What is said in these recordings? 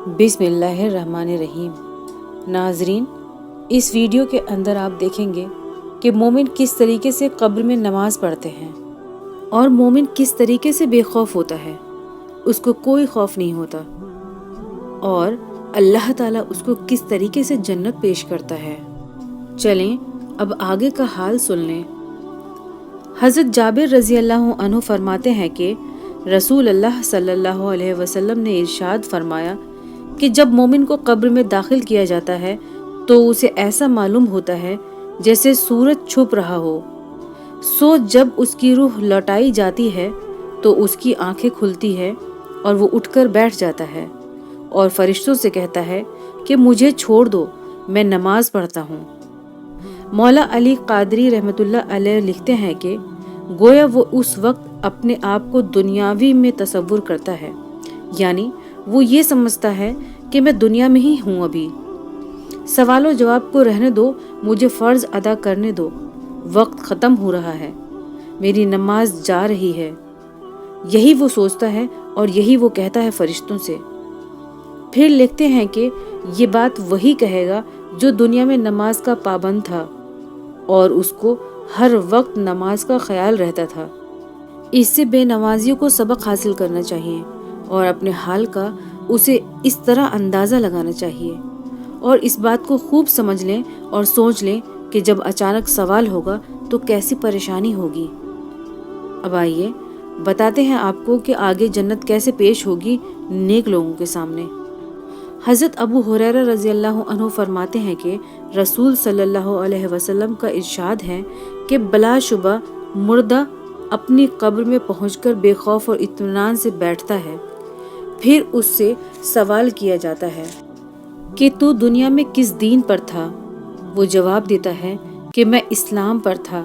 बिस्मिल्लाहिर्रहमानिर्रहीम। नाजरीन, इस वीडियो के अंदर आप देखेंगे कि मोमिन किस तरीके से कब्र में नमाज पढ़ते हैं और मोमिन किस तरीके से बेखौफ होता है। उसको कोई खौफ नहीं होता और अल्लाह ताला उसको किस तरीके से जन्नत पेश करता है। चलें अब आगे का हाल सुन लें। हज़रत जाबिर रज़ी अल्लाह अन्हु फरमाते हैं कि रसूल अल्लाह सल्लल्लाहु अलैहि वसल्लम ने इरशाद फरमाया कि जब मोमिन को कब्र में दाखिल किया जाता है तो उसे ऐसा मालूम होता है जैसे सूरज छुप रहा हो। सो जब उसकी रूह लौटाई जाती है तो उसकी आंखें खुलती है और वो उठकर बैठ जाता है और फरिश्तों से कहता है कि मुझे छोड़ दो, मैं नमाज पढ़ता हूँ। मौला अली कादरी रहमतुल्लाह अलैह लिखते हैं कि गोया वो उस वक्त अपने आप को दुनियावी में तसव्वुर करता है, यानी वो ये समझता है कि मैं दुनिया में ही हूँ। अभी सवालों जवाब को रहने दो, मुझे फ़र्ज अदा करने दो, वक्त ख़त्म हो रहा है, मेरी नमाज जा रही है। यही वो सोचता है और यही वो कहता है फरिश्तों से। फिर लिखते हैं कि ये बात वही कहेगा जो दुनिया में नमाज का पाबंद था और उसको हर वक्त नमाज का ख्याल रहता था। इससे बेनमाजियों को सबक हासिल करना चाहिए और अपने हाल का उसे इस तरह अंदाज़ा लगाना चाहिए और इस बात को खूब समझ लें और सोच लें कि जब अचानक सवाल होगा तो कैसी परेशानी होगी। अब आइए बताते हैं आपको कि आगे जन्नत कैसे पेश होगी नेक लोगों के सामने। हज़रत अबू हुरैरा रज़ी अल्लाह अन्हु फरमाते हैं कि रसूल सल्लल्लाहु अलैहि वसल्लम का इरशाद है कि बिलाशुबा मुर्दा अपनी कब्र में पहुंचकर बेखौफ और इत्मीनान से बैठता है। फिर उससे सवाल किया जाता है कि तू दुनिया में किस दीन पर था। वो जवाब देता है कि मैं इस्लाम पर था।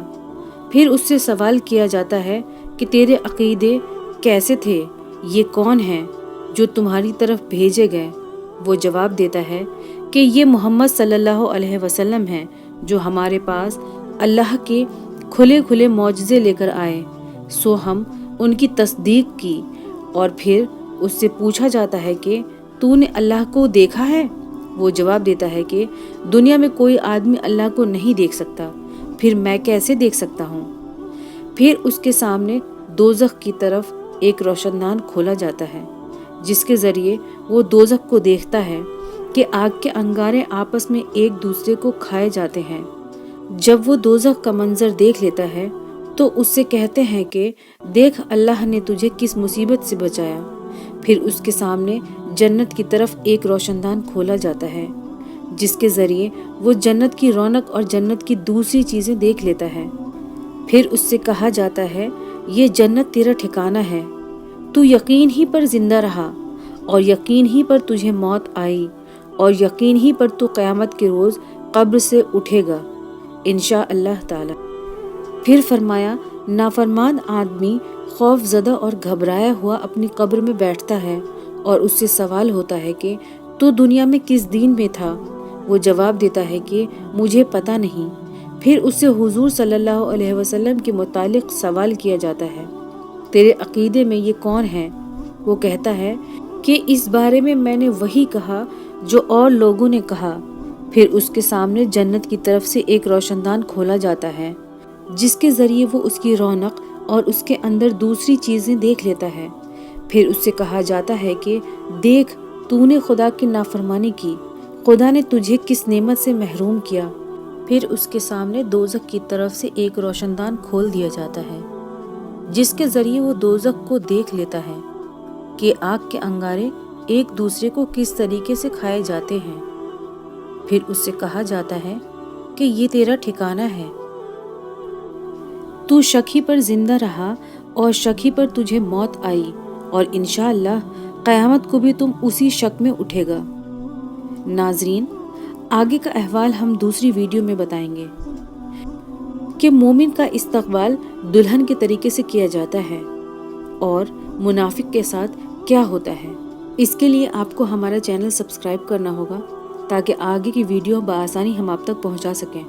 फिर उससे सवाल किया जाता है कि तेरे अकीदे कैसे थे, ये कौन हैं जो तुम्हारी तरफ भेजे गए। वो जवाब देता है कि ये मोहम्मद सल्लल्लाहु अलैहि वसल्लम हैं जो हमारे पास अल्लाह के खुले खुले मौजज़े लेकर आए। सो हम उनकी तस्दीक की और फिर उससे पूछा जाता है कि तूने अल्लाह को देखा है। वो जवाब देता है कि दुनिया में कोई आदमी अल्लाह को नहीं देख सकता, फिर मैं कैसे देख सकता हूँ। फिर उसके सामने दोज़ख की तरफ एक रोशनदान खोला जाता है जिसके ज़रिए वो दोज़ख को देखता है कि आग के अंगारे आपस में एक दूसरे को खाए जाते हैं। जब वो दोज़ख का मंजर देख लेता है तो उससे कहते हैं कि देख अल्लाह ने तुझे किस मुसीबत से बचाया। फिर उसके सामने जन्नत की तरफ एक रोशनदान खोला जाता है जिसके ज़रिए वो जन्नत की रौनक और जन्नत की दूसरी चीज़ें देख लेता है। फिर उससे कहा जाता है ये जन्नत तेरा ठिकाना है, तू यकीन ही पर जिंदा रहा और यकीन ही पर तुझे मौत आई और यकीन ही पर तू क़यामत के रोज़ कब्र से उठेगा इंशाअल्लाह ताला। फिर फरमाया नाफरमान आदमी खौफज़दा और घबराया हुआ अपनी कब्र में बैठता है और उससे सवाल होता है कि तू दुनिया में किस दीन में था। वो जवाब देता है कि मुझे पता नहीं। फिर उससे हुजूर सल्लल्लाहु अलैहि वसल्लम के मुतालिक सवाल किया जाता है, तेरे अकीदे में ये कौन है। वो कहता है कि इस बारे में मैंने वही कहा जो और लोगों ने कहा। फिर उसके सामने जन्नत की तरफ से एक रोशनदान खोला जाता है जिसके ज़रिए वो उसकी रौनक और उसके अंदर दूसरी चीज़ें देख लेता है। फिर उससे कहा जाता है कि देख तूने खुदा की नाफरमानी की, खुदा ने तुझे किस नेमत से महरूम किया। फिर उसके सामने दोज़ख की तरफ से एक रोशनदान खोल दिया जाता है जिसके ज़रिए वो दोज़ख को देख लेता है कि आग के अंगारे एक दूसरे को किस तरीके से खाए जाते हैं। फिर उससे कहा जाता है कि ये तेरा ठिकाना है, तू शक ही पर जिंदा रहा और शक ही पर तुझे मौत आई और इंशाअल्लाह क़यामत को भी तुम उसी शक में उठेगा। नाजरीन, आगे का अहवाल हम दूसरी वीडियो में बताएंगे कि मोमिन का इस्तकबाल दुल्हन के तरीके से किया जाता है और मुनाफिक के साथ क्या होता है। इसके लिए आपको हमारा चैनल सब्सक्राइब करना होगा ताकि आगे की वीडियो बआसानी हम आप तक पहुंचा सकें।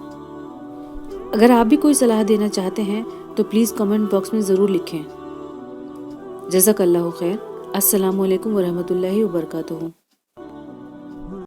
अगर आप भी कोई सलाह देना चाहते हैं तो प्लीज़ कमेंट बॉक्स में ज़रूर लिखें। जज़ाकल्लाहु खैर। अस्सलामु अलैकुम वरहमतुल्लाहि वबरकातुहू।